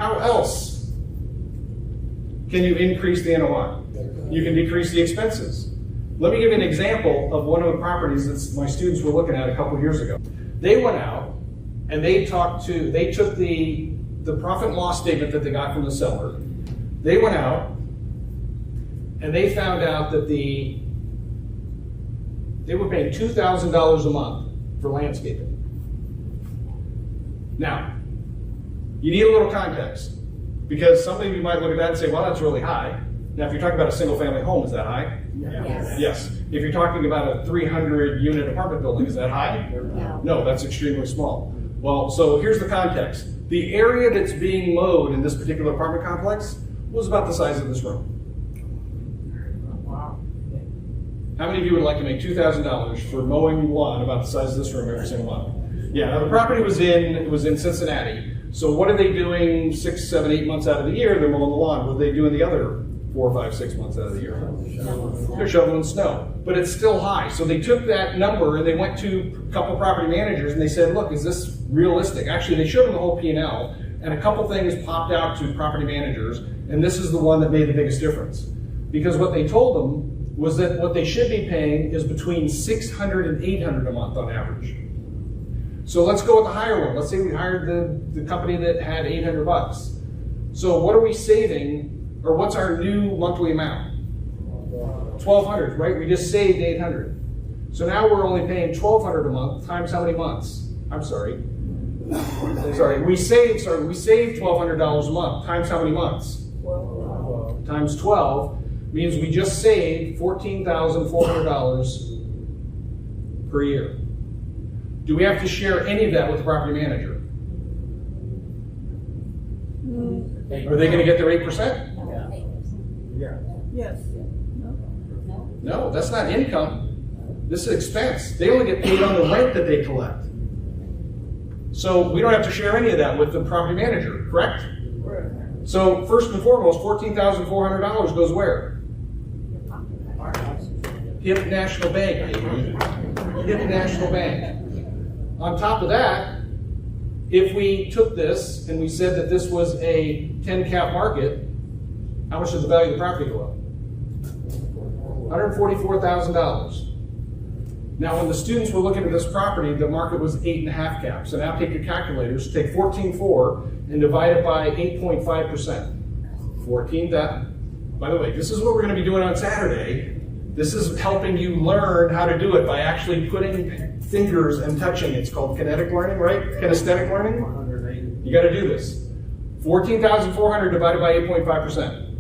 How else can you increase the NOI? You can decrease the expenses. Let me give you an example of one of the properties that my students were looking at a couple years ago. They went out and they took the profit and loss statement that they got from the seller. They went out and they found out that they were paying $2,000 a month for landscaping. Now, you need a little context, because some of you might look at that and say, well, that's really high. Now, if you're talking about a single family home, is that high? Yes. Yes. If you're talking about a 300-unit apartment building, is that high? No. No, that's extremely small. Well, so here's the context. The area that's being mowed in this particular apartment complex was about the size of this room. Wow. How many of you would like to make $2,000 for mowing lawn about the size of this room every single month? Yeah, now the property was in Cincinnati. So what are they doing 6, 7, 8 months out of the year? They're mowing the lawn. What are they doing the other 4, 5, 6 months out of the year? They're shoveling snow. But it's still high. So they took that number and they went to a couple property managers and they said, look, is this realistic? Actually, they showed them the whole P&L, and a couple things popped out to property managers, and this is the one that made the biggest difference. Because what they told them was that what they should be paying is between $600 and $800 a month on average. So let's go with the higher one. Let's say we hired the company that had $800. So what are we saving, or what's our new monthly amount? $1,200, right? We just saved $800. So now we're only paying $1,200 a month times how many months? We saved $1,200 a month times how many months? 12. Times 12 means we just saved $14,400 per year. Do we have to share any of that with the property manager? Are they going to get their 8%? Yeah. Yes. No, that's not income. This is expense. They only get paid on the rent that they collect. So we don't have to share any of that with the property manager, correct? So first and foremost, $14,400 goes where? HIP National Bank, baby. HIP National Bank. On top of that, if we took this and we said that this was a 10 cap market, how much does the value of the property go up? $144,000. Now, when the students were looking at this property, the market was 8.5 cap. So now take your calculators, take 14.4 and divide it by 8.5%. 14 that. By the way, this is what we're going to be doing on Saturday. This is helping you learn how to do it by actually putting fingers and touching. It's called kinetic learning, right? Kinesthetic learning. You got to do this. 14,400 divided by 8.5%.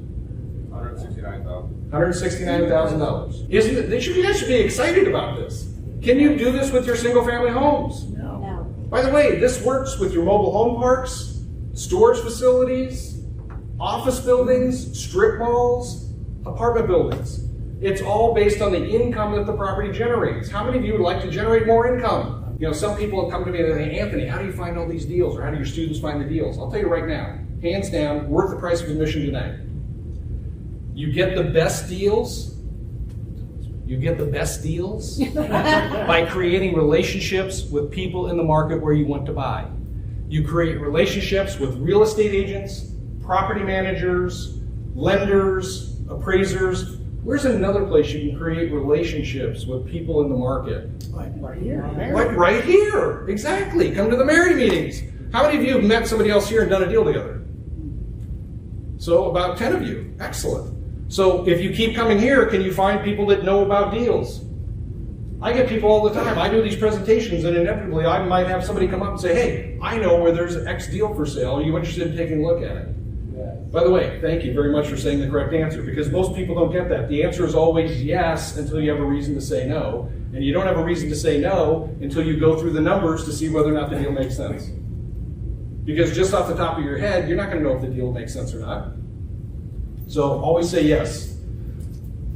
$169,000. Isn't it? You guys should be excited about this. Can you do this with your single-family homes? No. By the way, this works with your mobile home parks, storage facilities, office buildings, strip malls, apartment buildings. It's all based on the income that the property generates. How many of you would like to generate more income? You know, some people have come to me and say, Anthony, how do you find all these deals? Or how do your students find the deals? I'll tell you right now, hands down, worth the price of admission tonight. You get the best deals. By creating relationships with people in the market where you want to buy. You create relationships with real estate agents, property managers, lenders, appraisers. Where's another place you can create relationships with people in the market? Right here. Like right here. Exactly. Come to the MAREI meetings. How many of you have met somebody else here and done a deal together? So about 10 of you. Excellent. So if you keep coming here, can you find people that know about deals? I get people all the time. I do these presentations and inevitably I might have somebody come up and say, hey, I know where there's an X deal for sale. Are you interested in taking a look at it? Yes. By the way, thank you very much for saying the correct answer, because most people don't get that. The answer is always yes until you have a reason to say no. And you don't have a reason to say no until you go through the numbers to see whether or not the deal makes sense. Because just off the top of your head, you're not going to know if the deal makes sense or not. So always say yes.